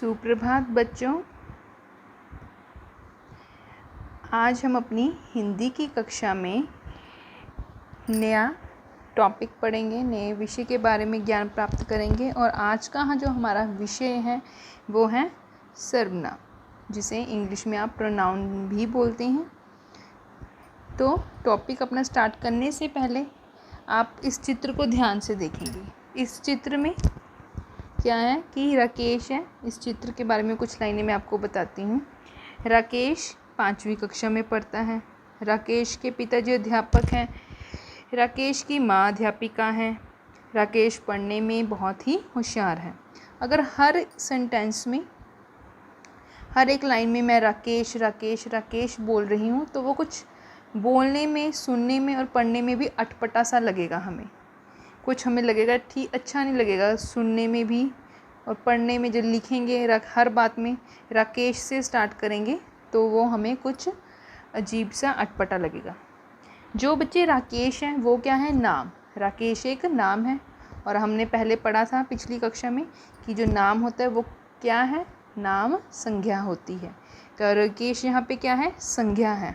सुप्रभात बच्चों। आज हम अपनी हिंदी की कक्षा में नया टॉपिक पढ़ेंगे, नए विषय के बारे में ज्ञान प्राप्त करेंगे। और आज का जो हमारा विषय है वो है सर्वनाम, जिसे इंग्लिश में आप प्रोनाउन भी बोलते हैं। तो टॉपिक अपना स्टार्ट करने से पहले आप इस चित्र को ध्यान से देखेंगे। इस चित्र में क्या है कि राकेश है। इस चित्र के बारे में कुछ लाइनें मैं आपको बताती हूँ। राकेश 5वीं कक्षा में पढ़ता है। राकेश के पिताजी अध्यापक हैं। राकेश की माँ अध्यापिका हैं। राकेश पढ़ने में बहुत ही होशियार है। अगर हर सेंटेंस में, हर एक लाइन में मैं राकेश राकेश राकेश बोल रही हूँ तो वो कुछ बोलने में, सुनने में और पढ़ने में भी अटपटा सा लगेगा। कुछ हमें लगेगा ठीक, अच्छा नहीं लगेगा सुनने में भी और पढ़ने में। जब लिखेंगे हर बात में राकेश से स्टार्ट करेंगे तो वो हमें कुछ अजीब सा अटपटा लगेगा। जो बच्चे राकेश हैं वो क्या है? नाम। राकेश एक नाम है। और हमने पहले पढ़ा था पिछली कक्षा में कि जो नाम होता है वो क्या है? नाम संज्ञा होती है। तो राकेश यहाँ पे क्या है? संज्ञा है।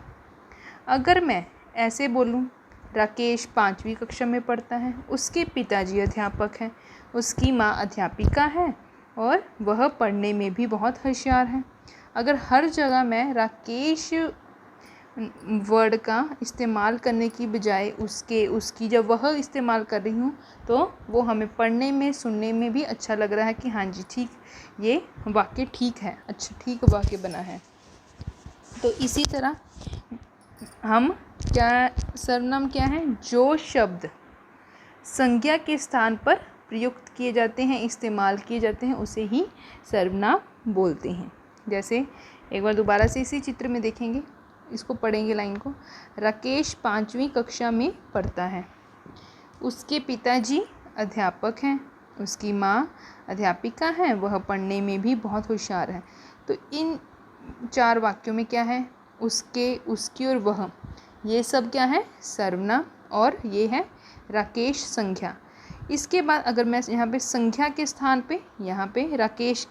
अगर मैं ऐसे बोलूँ, राकेश 5वीं कक्षा में पढ़ता है, उसके पिताजी अध्यापक हैं, उसकी माँ अध्यापिका है और वह पढ़ने में भी बहुत होशियार है। अगर हर जगह मैं राकेश वर्ड का इस्तेमाल करने की बजाय उसकी जब वह इस्तेमाल कर रही हूँ तो वो हमें पढ़ने में, सुनने में भी अच्छा लग रहा है कि हाँ जी ठीक, ये वाक्य ठीक है, अच्छा ठीक वाक्य बना है। तो इसी तरह हम सर्वनाम क्या है? जो शब्द संज्ञा के स्थान पर प्रयुक्त किए जाते हैं, इस्तेमाल किए जाते हैं, उसे ही सर्वनाम बोलते हैं। जैसे एक बार दोबारा से इसी चित्र में देखेंगे, इसको पढ़ेंगे लाइन को। राकेश 5वीं कक्षा में पढ़ता है। उसके पिताजी अध्यापक हैं, उसकी माँ अध्यापिका है, वह पढ़ने में भी बहुत होशियार है। तो इन 4 वाक्यों में क्या है? उसके, उसकी और वह, ये सब क्या है? सर्वनाम। और ये है राकेश संज्ञा। इसके बाद अगर मैं यहाँ पे संज्ञा के स्थान पे, यहाँ पे राकेश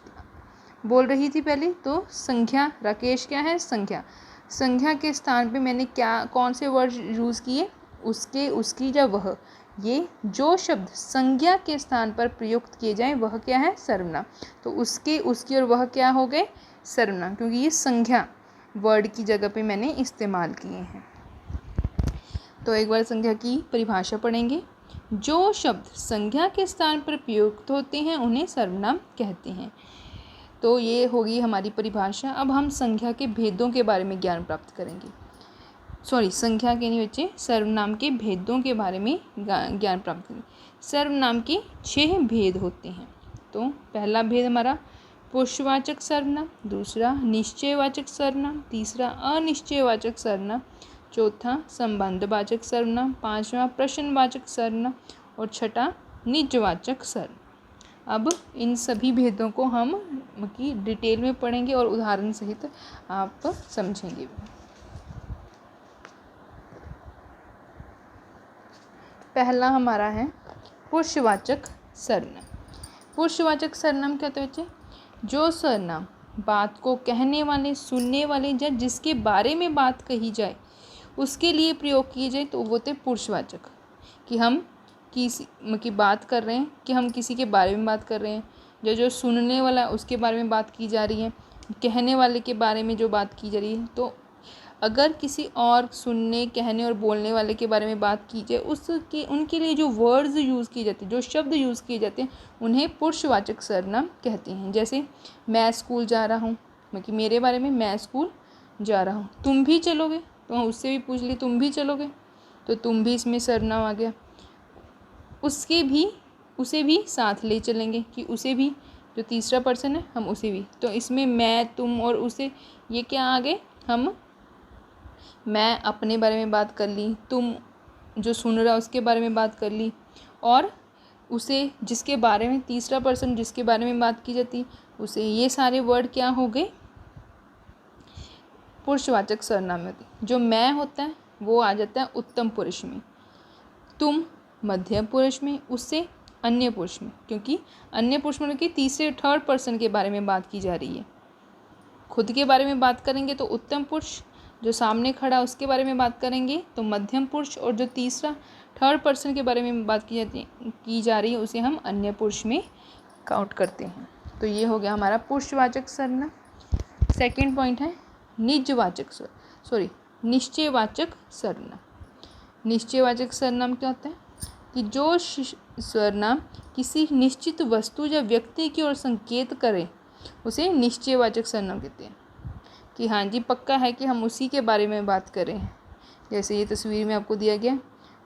बोल रही थी पहले, तो संज्ञा, राकेश क्या है? संज्ञा। संज्ञा के स्थान पे मैंने कौन से वर्ड यूज़ किए? उसके, उसकी या वह। ये जो शब्द संज्ञा के स्थान पर प्रयुक्त किए जाएं वह क्या है? सर्वनाम। तो उसके, उसकी और वह क्या हो गए? सर्वनाम, क्योंकि ये संज्ञा वर्ड की जगह पे मैंने इस्तेमाल किए हैं। तो एक बार संज्ञा की परिभाषा पढ़ेंगे। जो शब्द संज्ञा के स्थान पर प्रयुक्त होते हैं उन्हें सर्वनाम कहते हैं। तो ये होगी हमारी परिभाषा। अब हम संज्ञा के भेदों के बारे में ज्ञान प्राप्त करेंगे। संज्ञा के नहीं बच्चे, सर्वनाम के भेदों के बारे में ज्ञान प्राप्त करेंगे। सर्वनाम के 6 भेद होते हैं। तो पहला भेद हमारा पुरुषवाचक सर्वनाम, दूसरा निश्चयवाचक सर्वनाम, तीसरा अनिश्चयवाचक सर्वनाम, चौथा संबंधवाचक सर्वनाम, 5वां प्रश्नवाचक सर्वनाम और 6ठा निजवाचक सर्वनाम। अब इन सभी भेदों को हम की डिटेल में पढ़ेंगे और उदाहरण सहित आप समझेंगे। पहला हमारा है पुरुषवाचक सर्वनाम। पुरुषवाचक सर्वनाम क्या होता है बच्चे? जो सर्वनाम बात को कहने वाले, सुनने वाले या जिसके बारे में बात कही जाए उसके लिए प्रयोग किए जाए तो वो होते पुरुषवाचक। कि हम किसी की बात कर रहे हैं, कि हम किसी के बारे में बात कर रहे हैं, या जो सुनने वाला है उसके बारे में बात की जा रही है, कहने वाले के बारे में जो बात की जा रही है। तो अगर किसी और सुनने, कहने और बोलने वाले के बारे में बात की जाए, उसके, उनके लिए जो वर्ड्स यूज़ किए जाते हैं, जो शब्द यूज़ किए जाते हैं, उन्हें पुरुषवाचक सर्वनाम कहते हैं। जैसे मैं स्कूल जा रहा हूँ, मतलब मेरे बारे में, मैं स्कूल जा रहा हूँ। तुम भी चलोगे, तो उससे भी पूछ ली तुम भी चलोगे, तो तुम भी इसमें सर्वनाम आ गया। उसे भी साथ ले चलेंगे, कि उसे भी, जो तीसरा पर्सन है, हम उसे भी। तो इसमें मैं, तुम और उसे, ये क्या आ गए? मैं अपने बारे में बात कर ली, तुम जो सुन रहा है उसके बारे में बात कर ली, और उसे, जिसके बारे में, तीसरा पर्सन जिसके बारे में बात की जाती उसे, ये सारे वर्ड क्या हो गए? पुरुषवाचक सर्वनाम में होते। जो मैं होता है वो आ जाता है उत्तम पुरुष में, तुम मध्यम पुरुष में, उससे अन्य पुरुष में, क्योंकि अन्य पुरुष में कि तीसरे थर्ड पर्सन के बारे में बात की जा रही है। खुद के बारे में बात करेंगे तो उत्तम पुरुष, जो सामने खड़ा उसके बारे में बात करेंगे तो मध्यम पुरुष, और जो तीसरा थर्ड पर्सन के बारे में बात की जा रही है उसे हम अन्य पुरुष में काउंट करते हैं। तो ये हो गया हमारा पुरुषवाचक सर्वनाम। सेकंड पॉइंट है निश्चयवाचक सर्वनाम। निश्चयवाचक सर्वनाम क्या होता है कि जो सर्वनाम किसी निश्चित वस्तु या व्यक्ति की ओर संकेत करे उसे निश्चयवाचक सर्वनाम कहते हैं। कि हाँ जी, पक्का है कि हम उसी के बारे में बात कर रहे हैं। जैसे ये तस्वीर में आपको दिया गया,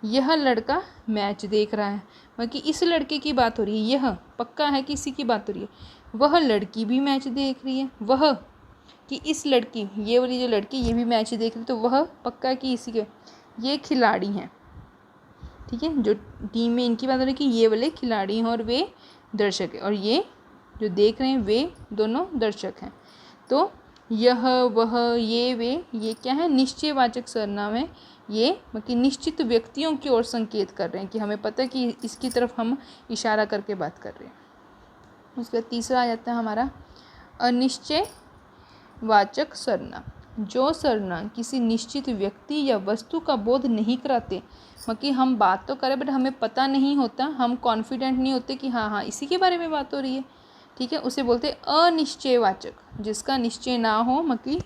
यह लड़का मैच देख रहा है, मतलब कि इस लड़के की बात हो रही है। यह पक्का है कि इसी की बात हो रही है। वह लड़की भी मैच देख रही है। वह कि इस लड़की, ये वाली जो लड़की ये भी मैच देख रही है, तो वह पक्का है कि इसी के ये खिलाड़ी हैं। ठीक है, जो टीम में इनकी बात हो रही है कि ये वाले खिलाड़ी हैं और वे दर्शक हैं, और ये जो देख रहे हैं वे दोनों दर्शक हैं। तो यह, वह, ये, वे, ये क्या है? निश्चयवाचक सर्वनाम है। ये मतलब निश्चित व्यक्तियों की ओर संकेत कर रहे हैं कि हमें पता है कि इसकी तरफ हम इशारा करके बात कर रहे हैं। उसके बाद तीसरा आ जाता है हमारा अनिश्चयवाचक सर्वनाम। जो सर्वनाम किसी निश्चित व्यक्ति या वस्तु का बोध नहीं कराते, मतलब हम बात तो करें बट हमें पता नहीं होता, हम कॉन्फिडेंट नहीं होते कि हाँ हाँ इसी के बारे में बात हो रही है। ठीक है, उसे बोलते हैं अनिश्चयवाचक। जिसका निश्चय ना हो, मतलब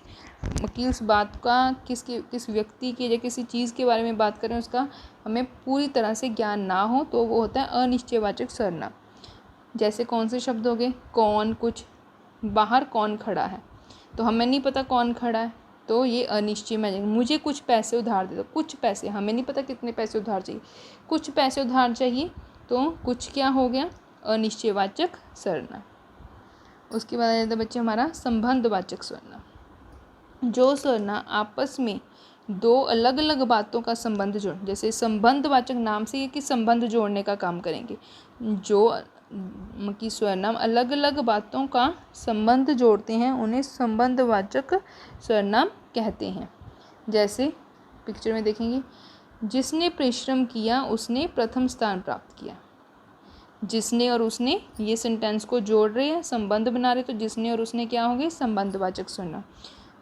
उस बात का किस व्यक्ति के या किसी चीज़ के बारे में बात करें उसका हमें पूरी तरह से ज्ञान ना हो, तो वो होता है अनिश्चयवाचक सर्वनाम। जैसे कौन से शब्द हो गए? कौन, कुछ, बाहर कौन खड़ा है, तो हमें नहीं पता कौन खड़ा है, तो ये अनिश्चय में जाएगा। मुझे कुछ पैसे उधार दे दो, कुछ पैसे, हमें नहीं पता कितने पैसे उधार चाहिए, कुछ पैसे उधार चाहिए, तो कुछ क्या हो गया? अनिश्चयवाचक सर्वनाम। उसके बाद आ जाता है बच्चे हमारा संबंधवाचक सर्वनाम। जो सर्वनाम आपस में दो अलग अलग बातों का संबंध जोड़, जैसे संबंधवाचक नाम से ये कि संबंध जोड़ने का काम करेंगे। जो कि सर्वनाम अलग अलग बातों का संबंध जोड़ते हैं उन्हें संबंधवाचक सर्वनाम कहते हैं। जैसे पिक्चर में देखेंगे, जिसने परिश्रम किया उसने प्रथम स्थान प्राप्त किया। जिसने और उसने, ये सेंटेंस को जोड़ रहे हैं, संबंध बना रहे, तो जिसने और उसने क्या होंगे? संबंधवाचक सर्वनाम।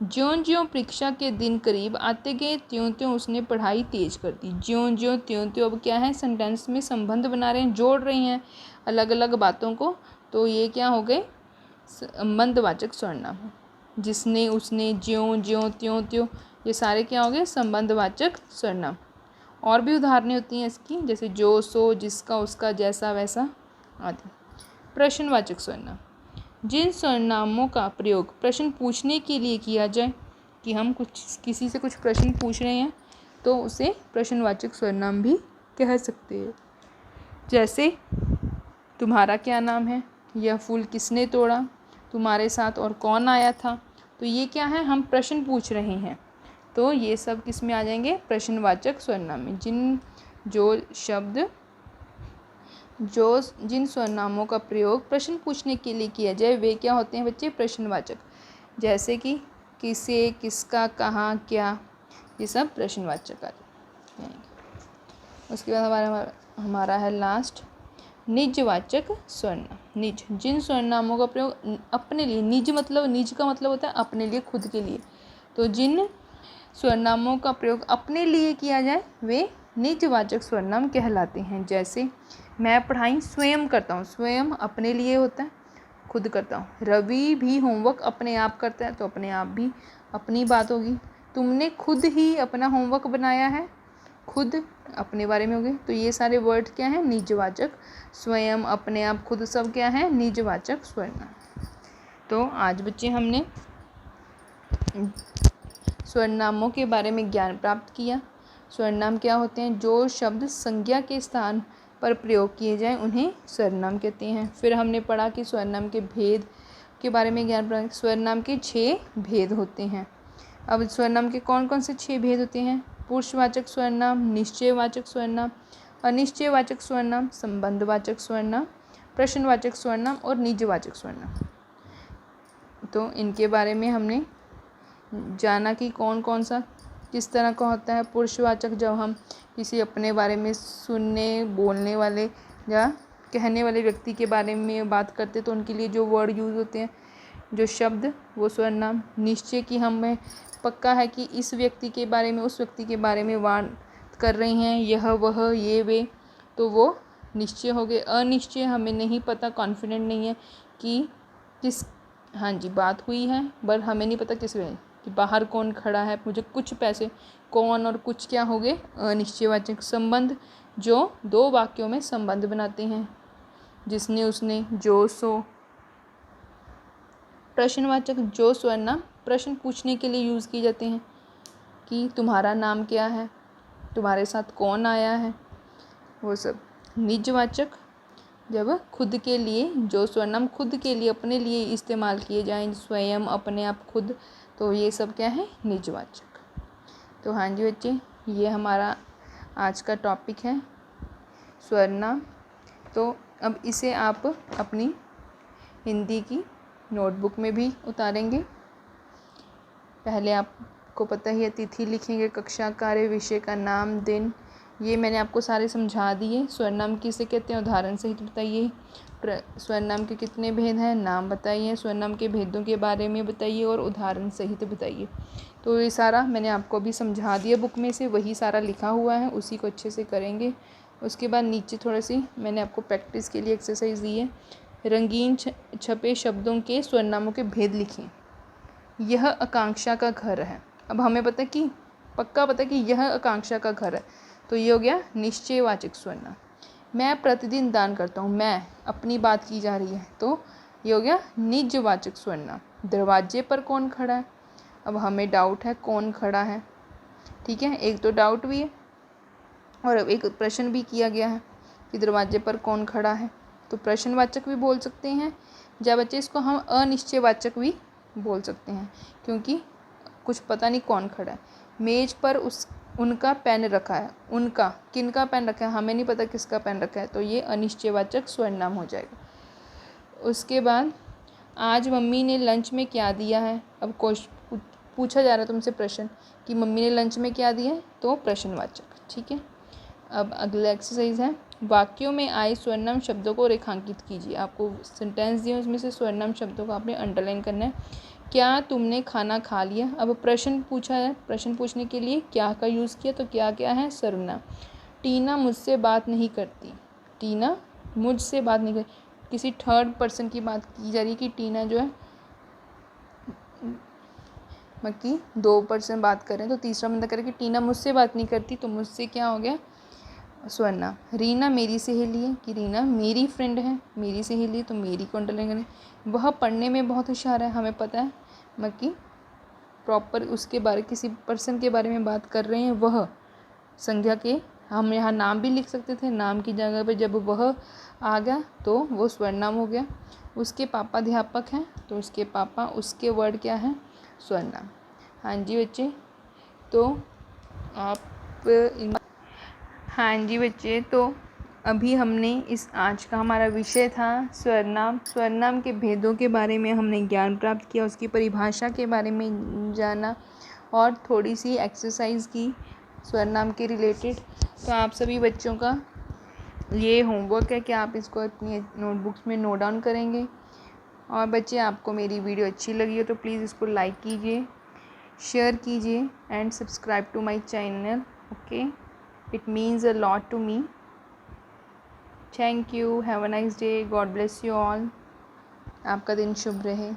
ज्यों ज्यों परीक्षा के दिन करीब आते गए त्यों त्यों उसने पढ़ाई तेज कर दी। ज्यों ज्यों, त्यों त्यों, अब क्या है? सेंटेंस में संबंध बना रहे हैं, जोड़ रहे हैं अलग अलग बातों को, तो ये क्या हो गए? संबंधवाचक सर्वनाम। जिसने, उसने, ज्यों ज्यों, त्यों त्यों, ये सारे क्या हो गए? संबंधवाचक सर्वनाम। और भी उदाहरणें होती हैं इसकी, जैसे जो, सो, जिसका, उसका, जैसा, वैसा आदि। प्रश्नवाचक सर्वनाम। जिन सर्वनामों का प्रयोग प्रश्न पूछने के लिए किया जाए, कि हम किसी से कुछ प्रश्न पूछ रहे हैं तो उसे प्रश्नवाचक सर्वनाम भी कह सकते हैं। जैसे तुम्हारा क्या नाम है, यह फूल किसने तोड़ा, तुम्हारे साथ और कौन आया था, तो ये क्या है? हम प्रश्न पूछ रहे हैं, तो ये सब किस में आ जाएंगे? प्रश्नवाचक सर्वनाम में। जिन सर्वनामों का प्रयोग प्रश्न पूछने के लिए किया जाए वे क्या होते हैं बच्चे? प्रश्नवाचक। जैसे कि किसे, किसका, कहाँ, क्या, ये सब प्रश्नवाचक आते हैं। उसके बाद हमारा है लास्ट निजवाचक सर्वनाम। निज, जिन सर्वनामों का प्रयोग अपने लिए, निज मतलब, निज का मतलब होता है अपने लिए, खुद के लिए, तो जिन सर्वनामों का प्रयोग अपने लिए किया जाए वे निजवाचक सर्वनाम कहलाते हैं। जैसे मैं पढ़ाई स्वयं करता हूँ, स्वयं अपने लिए होता है, खुद करता हूँ। रवि भी होमवर्क अपने आप करता है, तो अपने आप भी अपनी बात होगी। तुमने खुद ही अपना होमवर्क बनाया है, खुद अपने बारे में होगी, तो ये सारे वर्ड क्या हैं? निजवाचक। स्वयं, अपने आप, खुद, सब क्या है? निजवाचक सर्वनाम। तो आज बच्चे हमने सर्वनामों के बारे में ज्ञान प्राप्त किया। सर्वनाम क्या होते हैं? जो शब्द संज्ञा के स्थान पर प्रयोग किए जाएं उन्हें सर्वनाम कहते हैं। फिर हमने पढ़ा कि सर्वनाम के भेद के बारे में ज्ञान प्राप्त। सर्वनाम के 6 भेद होते हैं। अब सर्वनाम के कौन कौन से 6 भेद होते हैं? पुरुषवाचक सर्वनाम, निश्चयवाचक सर्वनाम, अनिश्चयवाचक सर्वनाम, संबंधवाचक सर्वनाम, प्रश्नवाचक सर्वनाम और निजवाचक सर्वनाम। तो इनके बारे में हमने जाना कि कौन कौन सा किस तरह का होता है। पुरुषवाचक, जब हम किसी अपने बारे में सुनने, बोलने वाले या कहने वाले व्यक्ति के बारे में बात करते तो उनके लिए जो वर्ड यूज़ होते हैं, जो शब्द, वो स्वर्नाम। निश्चय कि हमें पक्का है कि इस व्यक्ति के बारे में, उस व्यक्ति के बारे में बात कर रहे हैं, यह वह ये वे, तो वो निश्चय हो गए। अनिश्चय हमें नहीं पता, कॉन्फिडेंट नहीं है कि किस, हाँ जी, बात हुई है पर हमें नहीं पता किस वे, कि बाहर कौन खड़ा है, मुझे कुछ पैसे, कौन और कुछ क्या हो गए अनिश्चयवाचक। संबंध, जो दो वाक्यों में संबंध बनाते हैं, जिसने, उसने, जो, सो। प्रश्नवाचक, जो स्वर्नाम प्रश्न पूछने के लिए यूज़ किए जाते हैं, कि तुम्हारा नाम क्या है, तुम्हारे साथ कौन आया है, वो सब। निजवाचक, जब खुद के लिए, जो स्वर्नाम खुद के लिए, अपने लिए इस्तेमाल किए जाएं, स्वयं, अपने आप, खुद, तो ये सब क्या है, निजवाचक। तो हाँ जी बच्चे, ये हमारा आज का टॉपिक है स्वर्नाम। तो अब इसे आप अपनी हिंदी की नोटबुक में भी उतारेंगे। पहले आपको पता ही है, तिथि लिखेंगे, कक्षा कार्य, विषय का नाम, दिन, ये मैंने आपको सारे समझा दिए। स्वर्नाम किसे कहते हैं, उदाहरण सहित बताइए। स्वर्नाम के कितने भेद हैं, नाम बताइए। स्वर्नाम के भेदों के बारे में बताइए और उदाहरण सहित बताइए। तो ये सारा मैंने आपको अभी समझा दिया, बुक में से वही सारा लिखा हुआ है, उसी को अच्छे से करेंगे। उसके बाद नीचे थोड़ी सी मैंने आपको प्रैक्टिस के लिए एक्सरसाइज दी है। रंगीन छपे शब्दों के स्वर्नामों के भेद लिखें। यह आकांक्षा का घर है। अब हमें पता कि, पक्का पता कि यह आकांक्षा का घर है, तो ये हो गया निश्चयवाचक स्वर्नाम। मैं प्रतिदिन दान करता हूँ, मैं, अपनी बात की जा रही है, तो ये हो गया निजवाचक स्वर्नाम। दरवाजे पर कौन खड़ा है, अब हमें डाउट है कौन खड़ा है, ठीक है, एक तो डाउट भी है और एक प्रश्न भी किया गया है कि दरवाजे पर कौन खड़ा है, तो प्रश्नवाचक भी बोल सकते हैं। जब बच्चे इसको हम अनिश्चयवाचक भी बोल सकते हैं, क्योंकि कुछ पता नहीं कौन खड़ा है। मेज पर उनका पेन रखा है, उनका, किनका पेन रखा है, हमें नहीं पता किसका पेन रखा है, तो ये अनिश्चयवाचक स्वर्नाम हो जाएगा। उसके बाद आज मम्मी ने लंच में क्या दिया है। अब पूछा जा रहा है तुमसे प्रश्न कि मम्मी ने लंच में क्या दिया है, तो प्रश्नवाचक, ठीक है। अब अगला एक्सरसाइज है, वाक्यों में आए स्वर्नाम शब्दों को रेखांकित कीजिए। आपको सेंटेंस दिए, उसमें से स्वर्नाम शब्दों को आपने अंडरलाइन करना है। क्या तुमने खाना खा लिया। अब प्रश्न पूछा है, प्रश्न पूछने के लिए क्या का यूज़ किया, तो क्या क्या है, सर्वनाम। टीना मुझसे बात नहीं करती, टीना मुझसे बात नहीं करती, किसी थर्ड पर्सन की बात की जा रही है कि टीना जो है, बाकी दो पर्सन बात कर रहे हैं, तो तीसरा बंदा करे कि टीना मुझसे बात नहीं करती, तो मुझसे क्या हो गया, स्वर्नाम। रीना मेरी सहेली है, कि रीना मेरी फ्रेंड है, मेरी सहेली है, तो मेरी को अंडरलाइन करें। वह पढ़ने में बहुत होशियार है, हमें पता है, बाकी प्रॉपर उसके बारे, किसी पर्सन के बारे में बात कर रहे हैं, वह संज्ञा के, हम यहाँ नाम भी लिख सकते थे, नाम की जगह पे जब वह आ गया तो वो स्वर्नाम हो गया। उसके पापा अध्यापक हैं, तो उसके पापा, उसके वर्ड क्या है, स्वर्नाम। हाँ जी बच्चे, तो आप हाँ जी बच्चे, तो अभी हमने इस आज का हमारा विषय था स्वर्नाम। स्वर्नाम के भेदों के बारे में हमने ज्ञान प्राप्त किया, उसकी परिभाषा के बारे में जाना और थोड़ी सी एक्सरसाइज की स्वर्नाम के रिलेटेड। तो आप सभी बच्चों का ये होमवर्क है कि आप इसको अपनी नोटबुक्स में नोट डाउन करेंगे। और बच्चे, आपको मेरी वीडियो अच्छी लगी हो तो प्लीज़ इसको लाइक कीजिए, शेयर कीजिए and subscribe to my channel. Okay, it means a lot to me. Thank you, have a nice day, God bless you all. आपका दिन शुभ रहे।